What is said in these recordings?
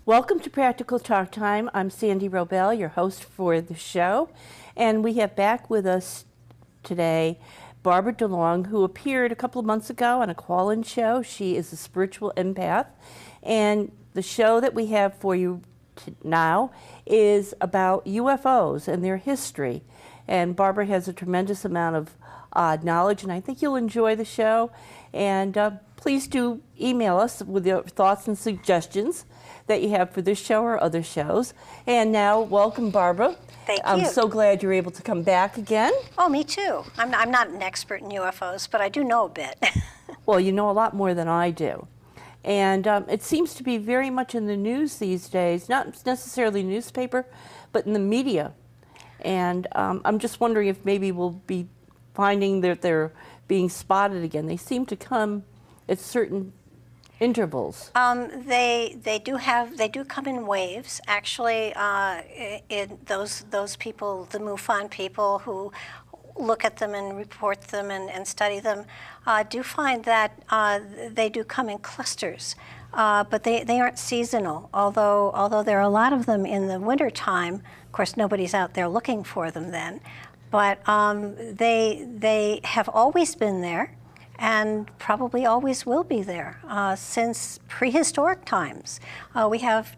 Welcome to Practical Talk Time. I'm Sandy Robel, your host for the show, and we have back with us today Barbara DeLong, who appeared a couple of months ago on a call-in show. She is a spiritual empath, and the show that we have for you now is about UFOs and their history. And Barbara has a tremendous amount of knowledge, and I think you'll enjoy the show. And please do email us with your thoughts and suggestions that you have for this show or other shows. And now, welcome, Barbara. Thank you. I'm so glad you're able to come back again. Oh, me too. I'm not an expert in UFOs, but I do know a bit. Well, you know a lot more than I do. And it seems to be very much in the news these days, not necessarily newspaper, but in the media. And I'm just wondering if maybe we'll be finding that they're being spotted again. They seem to come at certain intervals. They do come in waves. Actually, in those people, the MUFON people who look at them and report them and study them, do find that they do come in clusters. But they aren't seasonal, although there are a lot of them in the wintertime. Of course, nobody's out there looking for them then. But they have always been there, and probably always will be there since prehistoric times. We have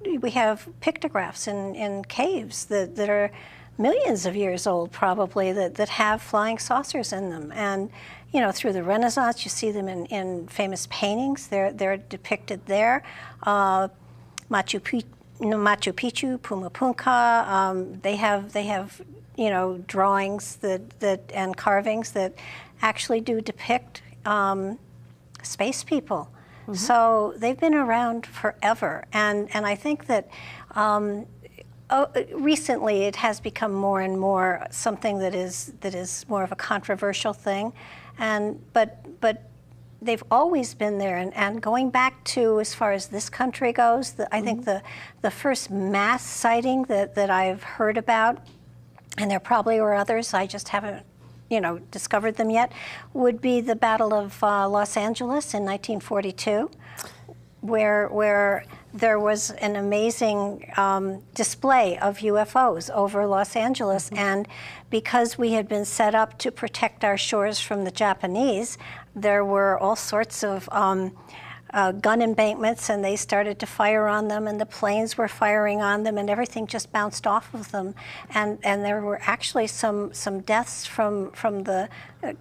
pictographs in caves that are millions of years old, probably, that have flying saucers in them. And you know, through the Renaissance, you see them in famous paintings. They're depicted there. Machu Picchu, Pumapunka. They have you know, drawings and carvings that actually do depict space people. Mm-hmm. So they've been around forever, and I think that recently it has become more and more something that is more of a controversial thing, but they've always been there, and going back to, as far as this country goes, I think the first mass sighting that I've heard about, and there probably were others, I just haven't discovered them yet, would be the Battle of Los Angeles in 1942, where there was an amazing display of UFOs over Los Angeles. Mm-hmm. And because we had been set up to protect our shores from the Japanese, there were all sorts of gun embankments, and they started to fire on them, and the planes were firing on them, and everything just bounced off of them. And there were actually some deaths from the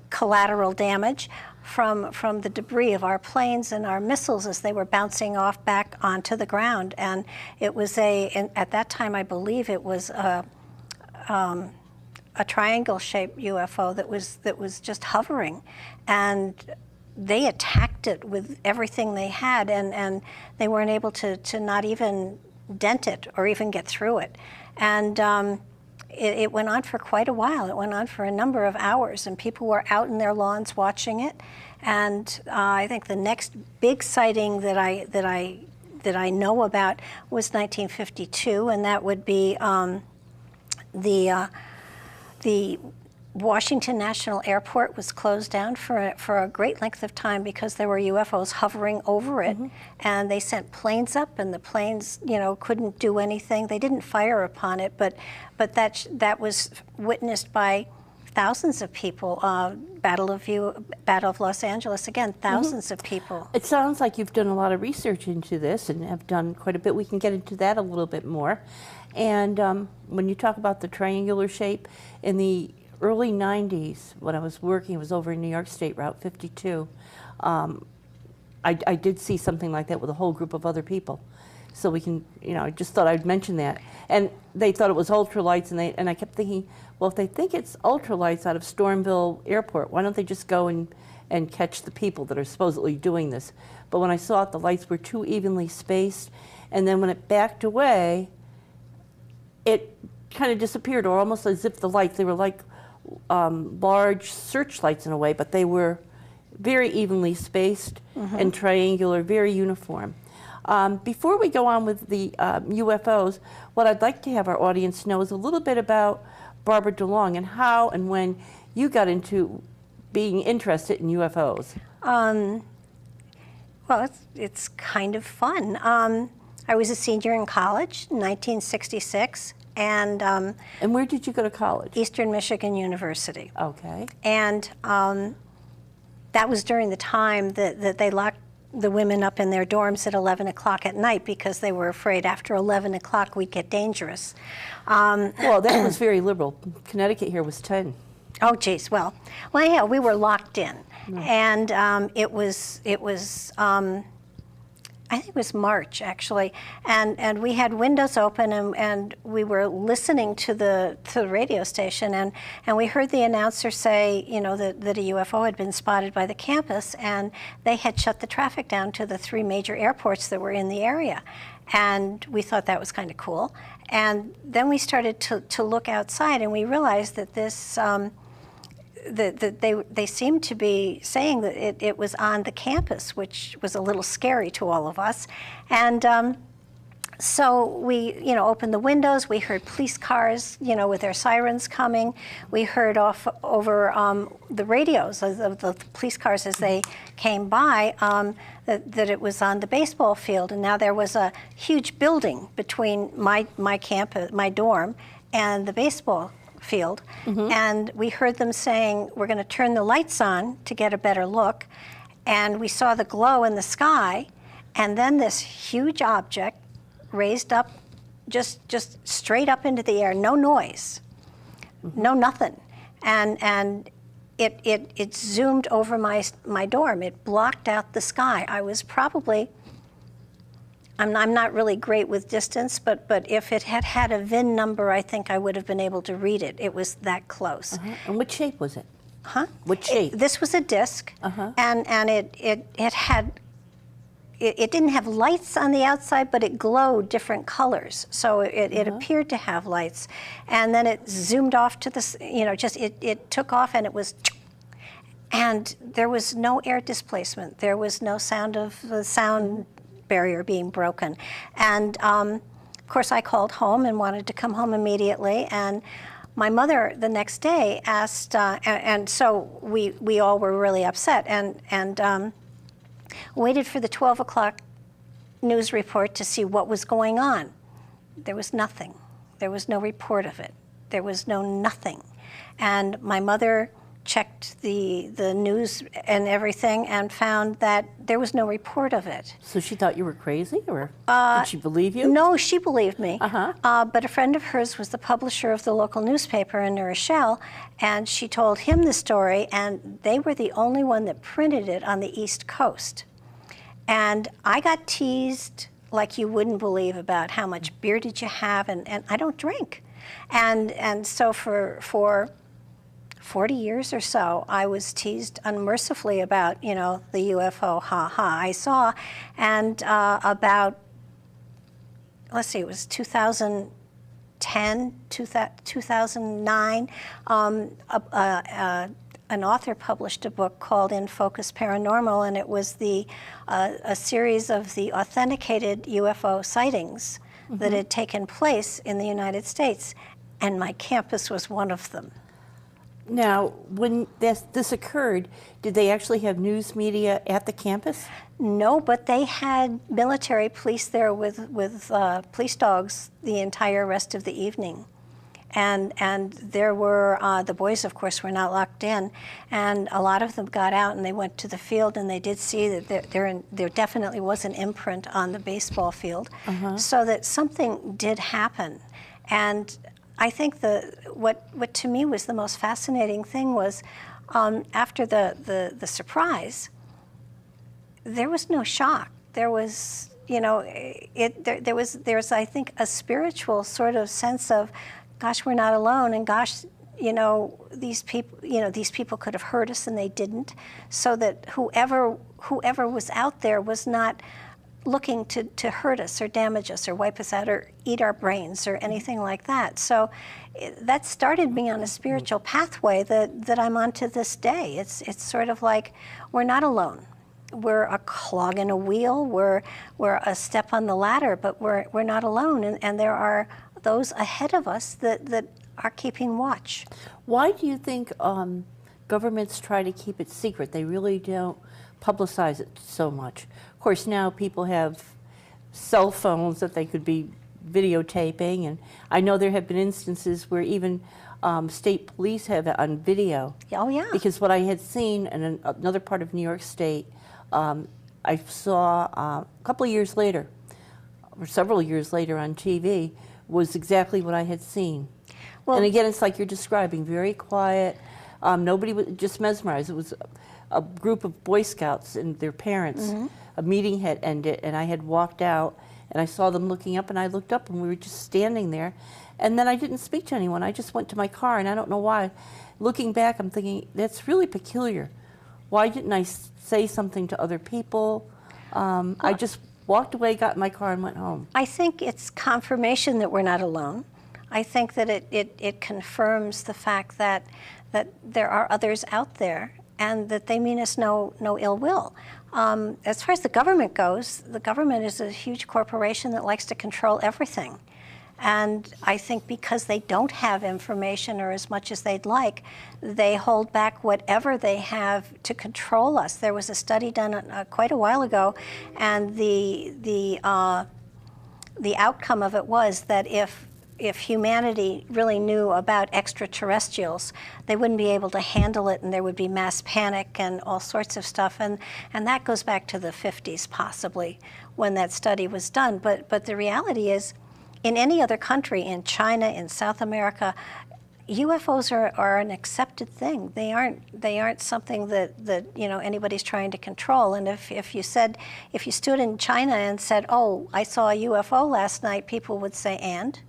collateral damage from the debris of our planes and our missiles as they were bouncing off back onto the ground. And it was at that time, I believe it was a triangle-shaped UFO that was just hovering, and they attacked it with everything they had, and they weren't able to not even dent it or even get through it. And it went on for quite a while. It went on for a number of hours, and people were out in their lawns watching it. And I think the next big sighting that I know about was 1952, and that would be the Washington National Airport was closed down for a great length of time because there were UFOs hovering over it. Mm-hmm. And they sent planes up, and the planes, couldn't do anything. They didn't fire upon it, but that was witnessed by thousands of people. Battle of Los Angeles, again, thousands of people. It sounds like you've done a lot of research into this and have done quite a bit. We can get into that a little bit more. And when you talk about the triangular shape, in the early 90s, when I was working, it was over in New York State, Route 52, I did see something like that with a whole group of other people. So we can, I just thought I'd mention that. And they thought it was ultralights, and I kept thinking, well, if they think it's ultralights out of Stormville Airport, why don't they just go and catch the people that are supposedly doing this? But when I saw it, the lights were too evenly spaced, and then when it backed away, it kind of disappeared, or almost as if the lights, they were like large searchlights in a way, but they were very evenly spaced and triangular, very uniform. Before we go on with the UFOs, what I'd like to have our audience know is a little bit about Barbara DeLong and how and when you got into being interested in UFOs. Well, it's kind of fun. I was a senior in college in 1966, and where did you go to college? Eastern Michigan University. Okay. And that was during the time that they locked the women up in their dorms at 11 o'clock at night because they were afraid after 11 o'clock we'd get dangerous. Well, that was very liberal. Connecticut here was 10. Oh, geez. Well, yeah, we were locked in, and it was I think it was March actually, and we had windows open, and we were listening to the radio station, and we heard the announcer say, you know, that a UFO had been spotted by the campus, and they had shut the traffic down to the 3 major airports that were in the area, and we thought that was kind of cool. And then we started to look outside, and we realized that this. That they seemed to be saying that it was on the campus, which was a little scary to all of us. And so we, you know, opened the windows. We heard police cars, you know, with their sirens coming. We heard over the radios of the police cars as they came by that it was on the baseball field. And now there was a huge building between my campus, my dorm, and the baseball field, and we heard them saying, we're going to turn the lights on to get a better look, and we saw the glow in the sky, and then this huge object raised up, just straight up into the air, no noise, no nothing, and it zoomed over my dorm. It blocked out the sky. I was probably, I'm not really great with distance, but if it had had a VIN number, I think I would have been able to read it. It was that close. And what shape was it? Huh? What shape? This was a disc, and it didn't have lights on the outside, but it glowed different colors. So it appeared to have lights, and then it zoomed off to the, you know, just it took off, and it was. And there was no air displacement. There was no sound of the sound barrier being broken. And of course I called home and wanted to come home immediately, and my mother the next day asked, and so we all were really upset, and waited for the 12 o'clock news report to see what was going on. There was nothing. There was no report of it. There was nothing. And my mother checked the news and everything and found that there was no report of it. So she thought you were crazy, or did she believe you? No, she believed me. But a friend of hers was the publisher of the local newspaper in New Rochelle, and she told him the story, and they were the only one that printed it on the East Coast. And I got teased like you wouldn't believe about how much beer did you have, and I don't drink. And so for 40 years or so, I was teased unmercifully about, you know, the UFO I saw, and about, let's see, it was 2010, 2009, an author published a book called In Focus Paranormal, and it was a series of the authenticated UFO sightings that had taken place in the United States, and my campus was one of them. Now, when this occurred, did they actually have news media at the campus? No, but they had military police there with police dogs the entire rest of the evening. And there were, the boys, of course, were not locked in, and a lot of them got out and they went to the field, and they did see that there definitely was an imprint on the baseball field, so that something did happen. And I think what to me was the most fascinating thing was after the surprise, there was no shock. There was, you know, there was I think a spiritual sort of sense of, gosh, we're not alone, and gosh, you know, these people could have hurt us and they didn't, so that whoever was out there was not looking to hurt us or damage us or wipe us out or eat our brains or anything like that. So that started me on a spiritual pathway that I'm on to this day. It's sort of like we're not alone. We're a clog in a wheel. We're a step on the ladder, but we're not alone. And there are those ahead of us that are keeping watch. Why do you think governments try to keep it secret? They really don't publicize it so much. Of course, now people have cell phones that they could be videotaping. And I know there have been instances where even state police have it on video. Oh, yeah. Because what I had seen in another part of New York State, I saw a couple of years later, or several years later on TV, was exactly what I had seen. Well, and again, it's like you're describing, very quiet. Nobody was just mesmerized. It was a group of Boy Scouts and their parents. A meeting had ended, and I had walked out, and I saw them looking up, and I looked up, and we were just standing there. And then I didn't speak to anyone. I just went to my car, and I don't know why. Looking back, I'm thinking, that's really peculiar. Why didn't I say something to other people? I just walked away, got in my car, and went home. I think it's confirmation that we're not alone. I think that it confirms the fact that there are others out there and that they mean us no ill will. As far as the government goes, the government is a huge corporation that likes to control everything. And I think because they don't have information or as much as they'd like, they hold back whatever they have to control us. There was a study done quite a while ago, and the outcome of it was that if humanity really knew about extraterrestrials, they wouldn't be able to handle it, and there would be mass panic and all sorts of stuff. And that goes back to the 50s, possibly, when that study was done. But the reality is, in any other country, in China, in South America, UFOs are an accepted thing. They aren't something that anybody's trying to control. And if you stood in China and said, "Oh, I saw a UFO last night," people would say, "And?"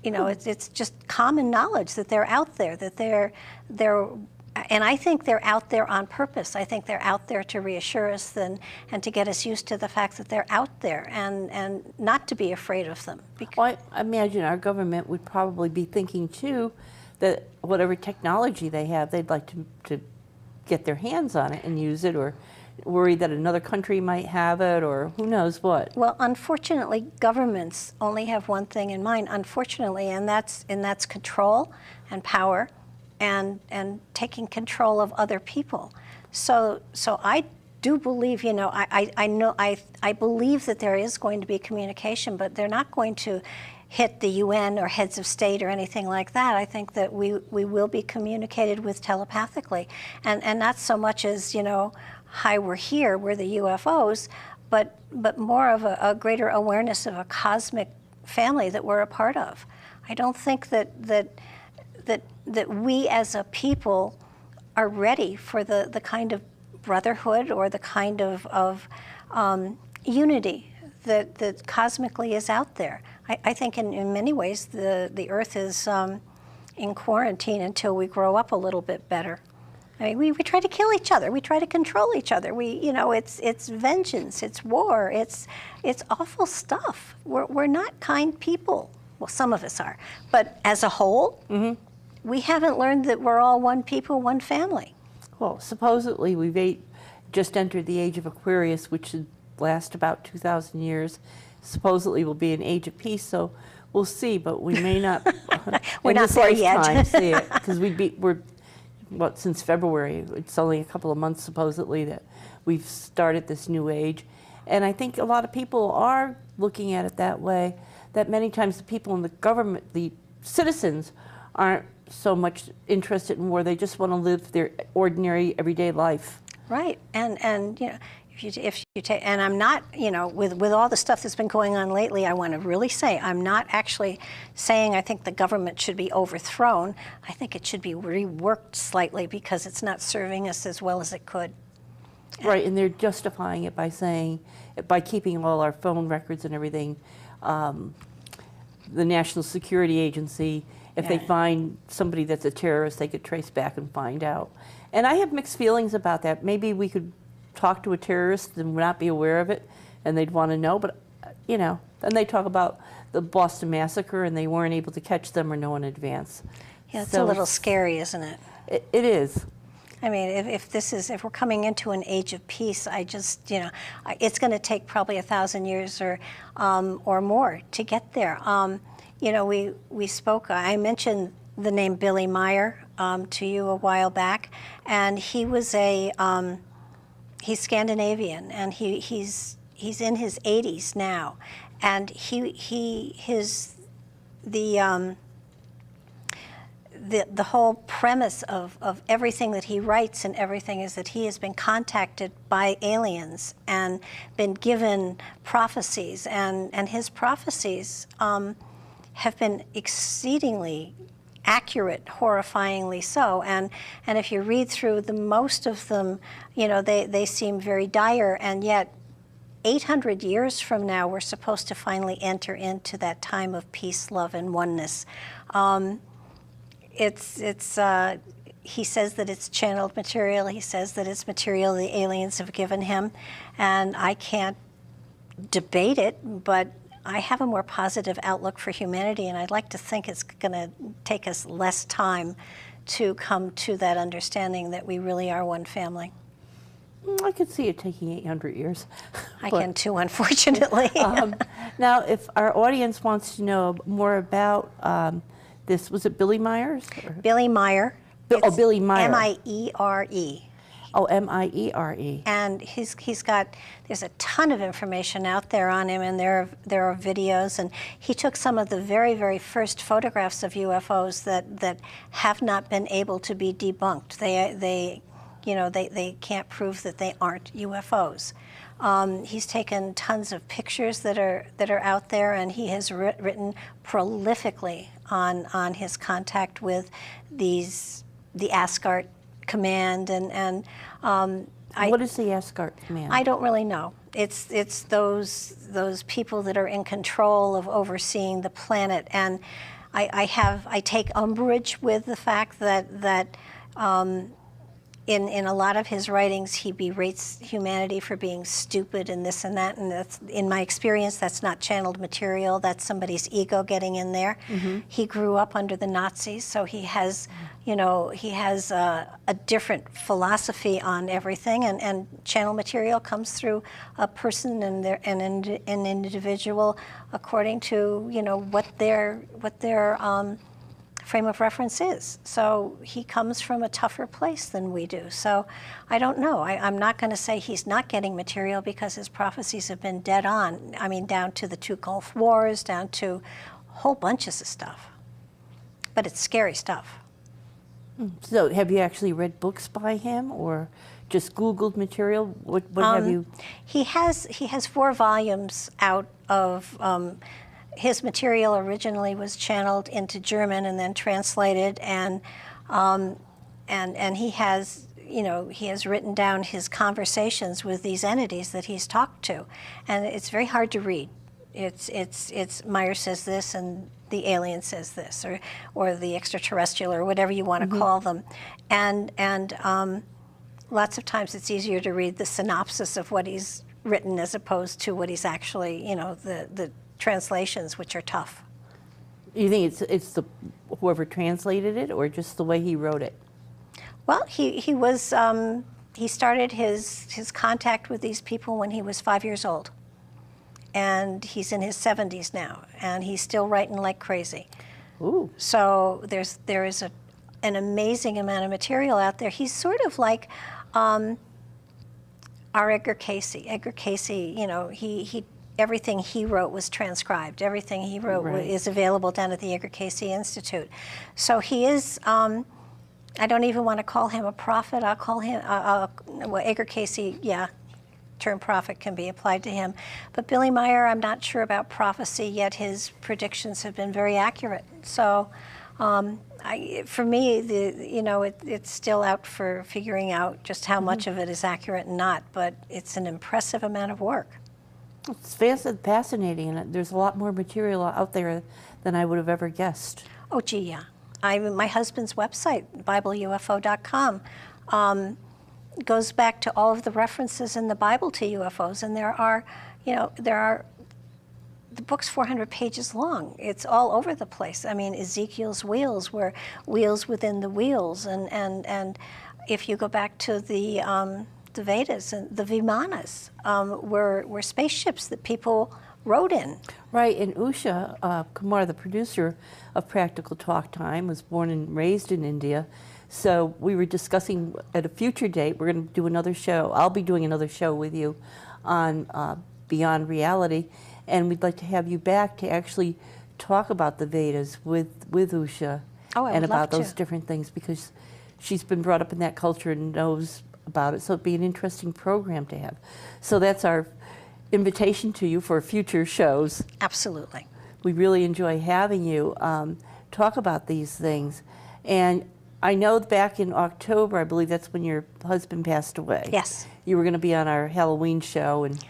It's just common knowledge that they're out there, that they're, and I think they're out there on purpose. I think they're out there to reassure us and to get us used to the fact that they're out there and not to be afraid of them. Well, I imagine our government would probably be thinking too that whatever technology they have, they'd like to get their hands on it and use it, or worry that another country might have it, or who knows what. Well, unfortunately, governments only have one thing in mind, unfortunately, and that's control and power and taking control of other people. So I do believe, I believe that there is going to be communication, but they're not going to hit the UN or heads of state or anything like that. I think that we will be communicated with telepathically, and not so much as, hi, we're here, we're the UFOs, but more of a greater awareness of a cosmic family that we're a part of. I don't think that we as a people are ready for the kind of brotherhood or the kind of unity that cosmically is out there. I think in many ways the Earth is in quarantine until we grow up a little bit better. I mean, we try to kill each other. We try to control each other. It's vengeance. It's war. It's awful stuff. We're not kind people. Well, some of us are, but as a whole, we haven't learned that we're all one people, one family. Well, supposedly we've just entered the age of Aquarius, which should last about 2,000 years. Supposedly will be an age of peace, so we'll see, but we may not. We're not there yet. See it, because we're since February. It's only a couple of months supposedly that we've started this new age, and I think a lot of people are looking at it that way. That many times the people in the government, the citizens, aren't so much interested in war. They just want to live their ordinary everyday life. Right, and if you take, and I'm not, with all the stuff that's been going on lately, I want to really say I'm not actually saying I think the government should be overthrown. I think it should be reworked slightly because it's not serving us as well as it could. Right, and they're justifying it by saying, by keeping all our phone records and everything, the National Security Agency, if they find somebody that's a terrorist, they could trace back and find out. And I have mixed feelings about that. Maybe we could talk to a terrorist and not be aware of it, and they'd want to know, but then they talk about the Boston Massacre and they weren't able to catch them or know in advance. Yeah, it's a little scary, isn't it? It is. I mean, if we're coming into an age of peace, I just, it's going to take probably 1,000 years or more to get there. We spoke, I mentioned the name Billy Meyer to you a while back, and he was he's Scandinavian, and he's he's in his 80s now, and the whole premise of everything that he writes and everything is that he has been contacted by aliens and been given prophecies, and his prophecies have been exceedingly accurate, horrifyingly so. And if you read through most of them, they seem very dire, and yet 800 years from now, we're supposed to finally enter into that time of peace, love, and oneness. He says that it's channeled material. He says that it's material the aliens have given him, and I can't debate it, but I have a more positive outlook for humanity, and I'd like to think it's going to take us less time to come to that understanding that we really are one family. I could see it taking 800 years. I can too, unfortunately. Now, if our audience wants to know more about this, was it Billy Myers? Billy Meyer. Billy Meyer. M-I-E-R-E. Oh, M-I-E-R-E. And there's a ton of information out there on him, and there are videos, and he took some of the very, very first photographs of UFOs that have not been able to be debunked. They can't prove that they aren't UFOs. He's taken tons of pictures that are out there, and he has written prolifically on his contact with the Asgard command, and what is the Asgard command? I don't really know. It's those people that are in control of overseeing the planet, and I take umbrage with the fact that in a lot of his writings, he berates humanity for being stupid and this and that, and that's, in my experience, that's not channeled material. That's somebody's ego getting in there. Mm-hmm. He grew up under the Nazis, so he has a different philosophy on everything, and channel material comes through a person and an individual according to what their frame of reference is. So he comes from a tougher place than we do. So I don't know. I'm not going to say he's not getting material, because his prophecies have been dead on. I mean, down to the 2 Gulf Wars, down to whole bunches of stuff. But it's scary stuff. So have you actually read books by him, or just Googled material? What have you? He has 4 volumes out of. His material originally was channeled into German and then translated, and he has written down his conversations with these entities that he's talked to, and it's very hard to read. It's Meyer says this and the alien says this, or the extraterrestrial, or whatever you want to mm-hmm. call them, and lots of times it's easier to read the synopsis of what he's written as opposed to what he's actually the translations, which are tough. You think it's the whoever translated it, or just the way he wrote it? Well, he started his contact with these people when he was 5 years old, and he's in his 70s now, and he's still writing like crazy. Ooh! So there is an amazing amount of material out there. He's sort of like our Edgar Cayce. Edgar Cayce, he everything he wrote was transcribed. Everything he wrote is available down at the Edgar Cayce Institute. So he is, I don't even want to call him a prophet. I'll call him, Edgar Cayce, yeah, term prophet can be applied to him. But Billy Meyer, I'm not sure about prophecy, yet his predictions have been very accurate. So for me, it's still out for figuring out just how mm-hmm. much of it is accurate and not, but it's an impressive amount of work. It's fascinating, and there's a lot more material out there than I would have ever guessed. Oh, gee, yeah. My husband's website, BibleUFO.com, goes back to all of the references in the Bible to UFOs, and there are the book's 400 pages long. It's all over the place. I mean, Ezekiel's wheels were wheels within the wheels, and if you go back to the Vedas and the Vimanas were spaceships that people rode in. Right, and Usha Kumar, the producer of Practical Talk Time, was born and raised in India. So we were discussing at a future date, we're going to do another show. I'll be doing another show with you on Beyond Reality, and we'd like to have you back to actually talk about the Vedas with Usha and about those different things, because she's been brought up in that culture and knows about it. So it'd be an interesting program to have. So that's our invitation to you for future shows. Absolutely. We really enjoy having you talk about these things. And I know back in October, I believe that's when your husband passed away. Yes. You were going to be on our Halloween show, and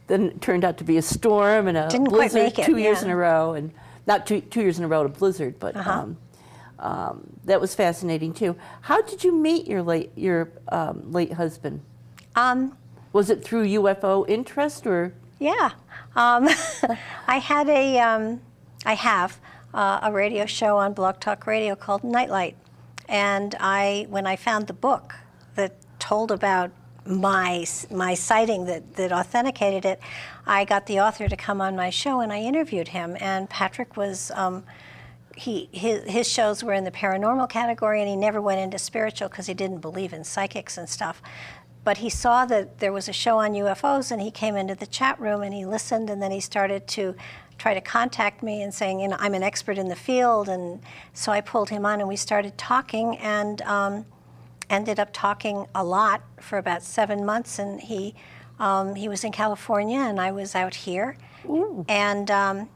then it turned out to be a storm and a Didn't blizzard quite make it, 2 years in a row, and not two years in a row to blizzard, but that was fascinating too. How did you meet your late husband? Was it through UFO interest, or? Yeah, I have a radio show on Blog Talk Radio called Nightlight, and when I found the book that told about my sighting that authenticated it, I got the author to come on my show, and I interviewed him. And Patrick was his shows were in the paranormal category, and he never went into spiritual because he didn't believe in psychics and stuff. But he saw that there was a show on UFOs, and he came into the chat room and he listened, and then he started to try to contact me and saying, you know, I'm an expert in the field. And so I pulled him on, and we started talking, and ended up talking a lot for about 7 months. And he was in California, and I was out here. Ooh. And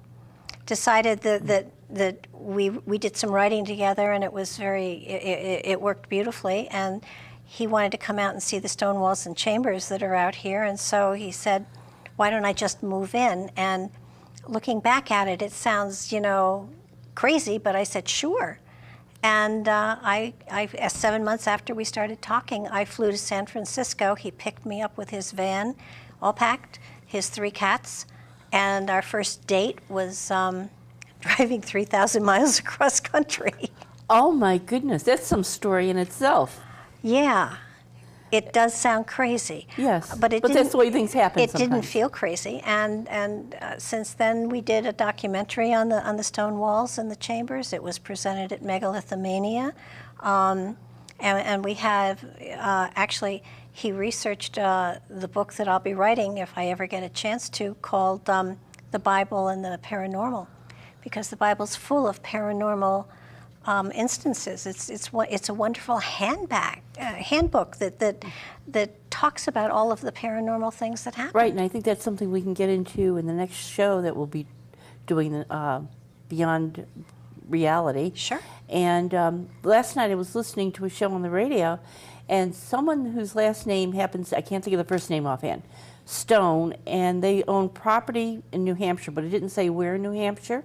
decided that we did some writing together, and it was it worked beautifully. And he wanted to come out and see the stone walls and chambers that are out here, and so he said, why don't I just move in? And looking back at it, it sounds, you know, crazy, but I said, sure. And 7 months after we started talking, I flew to San Francisco. He picked me up with his van, all packed, his 3 cats, and our first date was driving 3,000 miles across country. Oh my goodness, that's some story in itself. Yeah, it does sound crazy. Yes, but that's the way things happen It sometimes. didn't feel crazy, and since then we did a documentary on the stone walls and the chambers. It was presented at Megalithomania, and we have actually he researched the book that I'll be writing if I ever get a chance to, called The Bible and the Paranormal, because the Bible's full of paranormal instances. It's a wonderful handbook that talks about all of the paranormal things that happen. Right, and I think that's something we can get into in the next show that we'll be doing, Beyond Reality. Sure. And last night I was listening to a show on the radio, and someone whose last name happens, I can't think of the first name offhand, Stone, and they own property in New Hampshire, but it didn't say where in New Hampshire.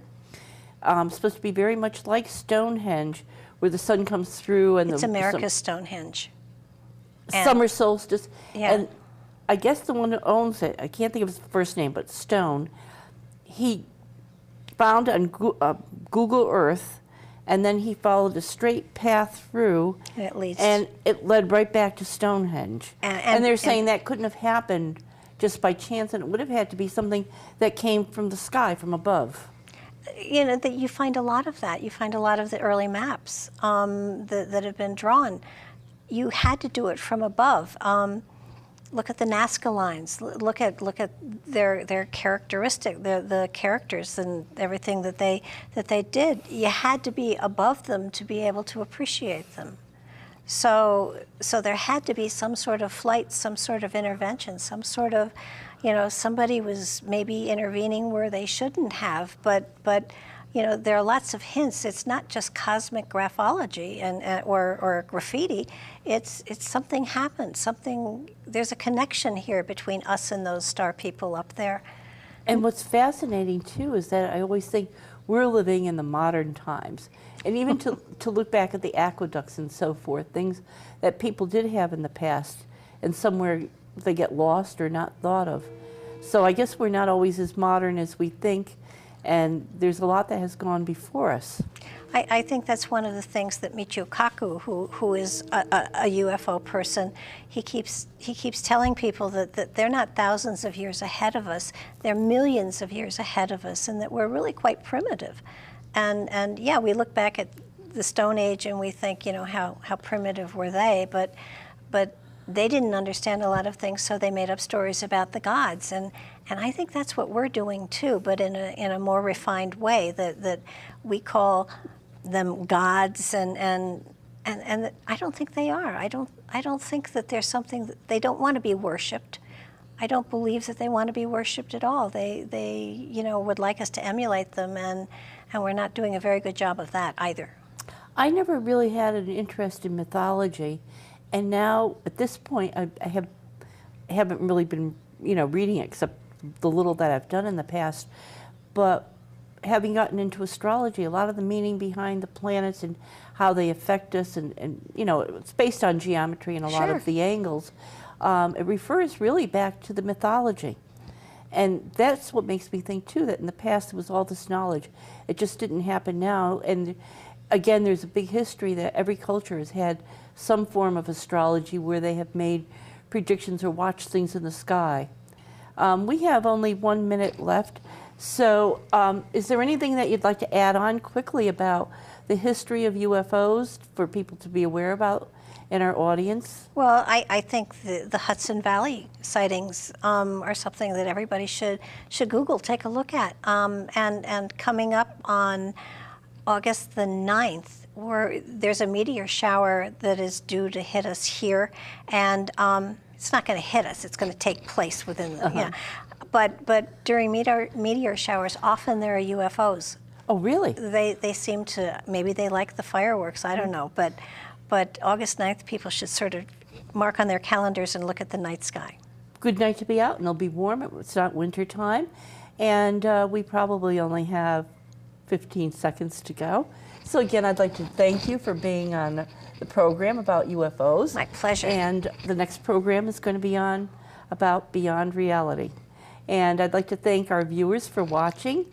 Supposed to be very much like Stonehenge, where the sun comes through, and it's America's Stonehenge. Summer solstice. Yeah. And I guess the one who owns it, I can't think of his first name, but Stone, he found on Google Earth, and then he followed a straight path through, and it led right back to Stonehenge. And they're saying that couldn't have happened just by chance, and it would have had to be something that came from the sky, from above. You know, that you find a lot of that. You find a lot of the early maps that have been drawn. You had to do it from above. Look at the Nazca lines. Look at their characteristic, the characters and everything that they did. You had to be above them to be able to appreciate them. So there had to be some sort of flight, some sort of intervention, some sort of, you know, somebody was maybe intervening where they shouldn't have, but you know, there are lots of hints. It's not just cosmic graphology or graffiti. It's something happened. There's a connection here between us and those star people up there. And what's fascinating too is that I always think we're living in the modern times, and even to look back at the aqueducts and so forth, things that people did have in the past, and somewhere they get lost or not thought of. So I guess we're not always as modern as we think, and there's a lot that has gone before us. I think that's one of the things that Michio Kaku, who is a UFO person, he keeps telling people that they're not thousands of years ahead of us, they're millions of years ahead of us, and that we're really quite primitive. And yeah, we look back at the Stone Age and we think, you know, how primitive were they, but they didn't understand a lot of things, so they made up stories about the gods. And I think that's what we're doing too, but in a more refined way, that we call them gods, and I don't think they are. I don't think that there's something that they don't want to be worshipped. I don't believe that they want to be worshipped at all. They would like us to emulate them, and we're not doing a very good job of that either. I never really had an interest in mythology, and now at this point I haven't really been reading it, except the little that I've done in the past. But having gotten into astrology, a lot of the meaning behind the planets and how they affect us, and it's based on geometry and a lot of the angles. It refers really back to the mythology. And that's what makes me think, too, that in the past there was all this knowledge. It just didn't happen now. And again, there's a big history that every culture has had some form of astrology where they have made predictions or watched things in the sky. We have only 1 minute left. So is there anything that you'd like to add on quickly about the history of UFOs for people to be aware about in our audience? Well, I think the Hudson Valley sightings are something that everybody should Google, take a look at. And coming up on August the 9th, there's a meteor shower that is due to hit us here, and it's not going to hit us, it's going to take place within the, But during meteor showers, often there are UFOs. Oh, really? They seem to, maybe they like the fireworks, I don't know, but August 9th, people should sort of mark on their calendars and look at the night sky. Good night to be out, and it'll be warm. It's not winter time, and we probably only have 15 seconds to go. So again, I'd like to thank you for being on the program about UFOs. My pleasure. And the next program is going to be on about Beyond Reality. And I'd like to thank our viewers for watching.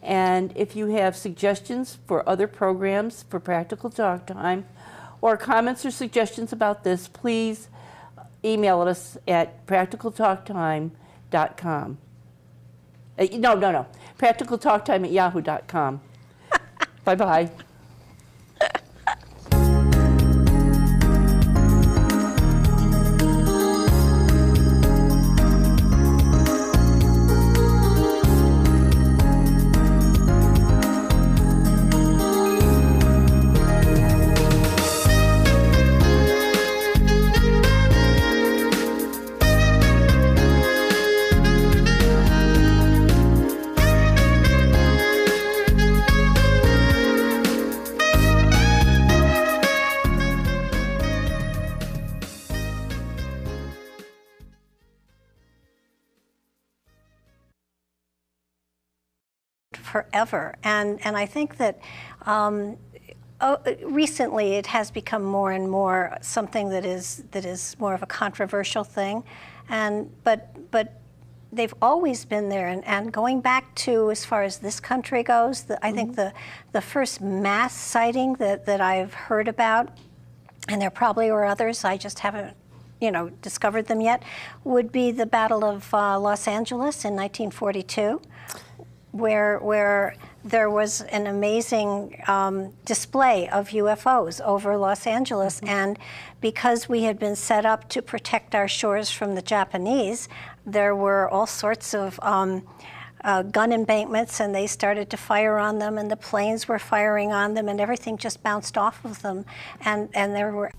And if you have suggestions for other programs for Practical Talk Time, or comments or suggestions about this, please email us at practicaltalktime.com. No. practicaltalktime@yahoo.com. Bye-bye. Forever, and I think that recently it has become more and more something that is more of a controversial thing, but they've always been there, and going back to as far as this country goes, I think the first mass sighting that I've heard about, and there probably were others, I just haven't discovered them yet, would be the Battle of Los Angeles in 1942. Where there was an amazing display of UFOs over Los Angeles, and because we had been set up to protect our shores from the Japanese, there were all sorts of gun embankments, and they started to fire on them, and the planes were firing on them, and everything just bounced off of them, and there were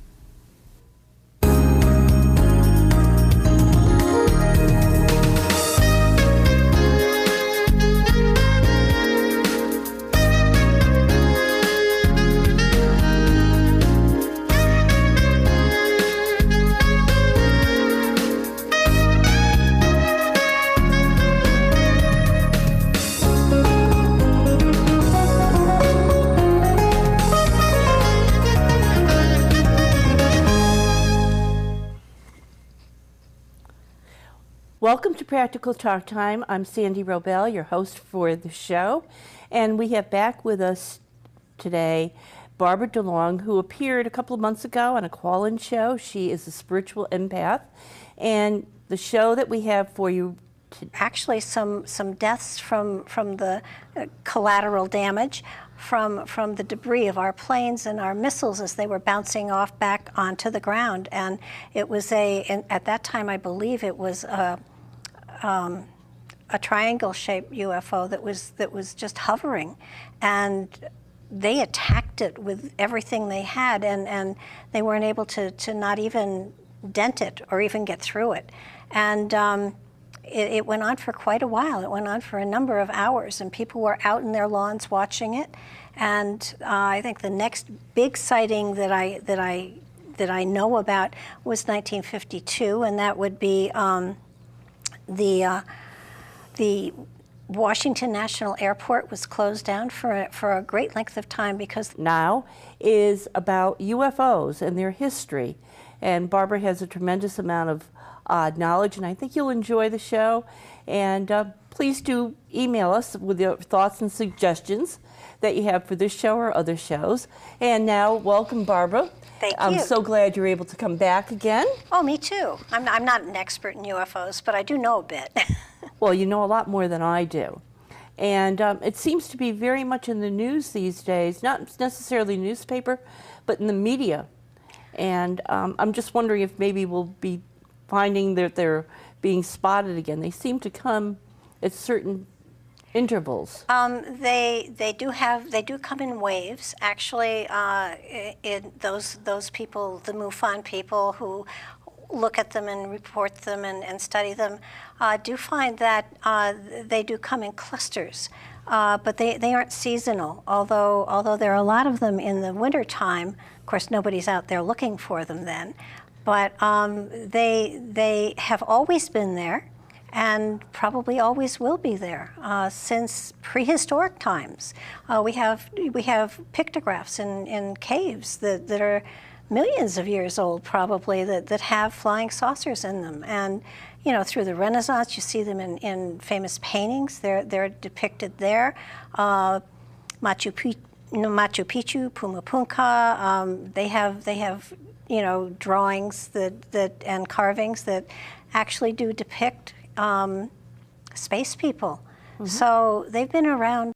Welcome to Practical Talk Time. I'm Sandy Robel, your host for the show, and we have back with us today Barbara DeLong, who appeared a couple of months ago on a call-in show. She is a spiritual empath, and the show that we have for you Actually, some deaths from the collateral damage from the debris of our planes and our missiles as they were bouncing off back onto the ground. And it was at that time, I believe it was a triangle-shaped UFO that was just hovering, and they attacked it with everything they had, and they weren't able to not even dent it or even get through it. And it went on for quite a while. It went on for a number of hours, and people were out in their lawns watching it. And I think the next big sighting that I know about was 1952, and that would be the Washington National Airport was closed down for a great length of time because now is about UFOs and their history. And Barbara has a tremendous amount of knowledge, and I think you'll enjoy the show. And please do email us with your thoughts and suggestions that you have for this show or other shows. And now, welcome, Barbara. Thank you. I'm so glad you're able to come back again. Oh, me too. I'm not an expert in UFOs, but I do know a bit. Well, you know a lot more than I do. And it seems to be very much in the news these days, not necessarily newspaper, but in the media. And I'm just wondering if maybe we'll be finding that they're being spotted again. They seem to come at certain intervals. They do come in waves. Actually, those people, the MUFON people who look at them and report them and study them, do find that they do come in clusters. But they aren't seasonal, although there are a lot of them in the winter time. Of course, nobody's out there looking for them then. But they have always been there, and probably always will be there since prehistoric times. We have pictographs in caves that are millions of years old, probably, that have flying saucers in them. And through the Renaissance, you see them in famous paintings. They're depicted there. Machu Picchu, Pumapunka. They have drawings and carvings that actually do depict space people. Mm-hmm. So they've been around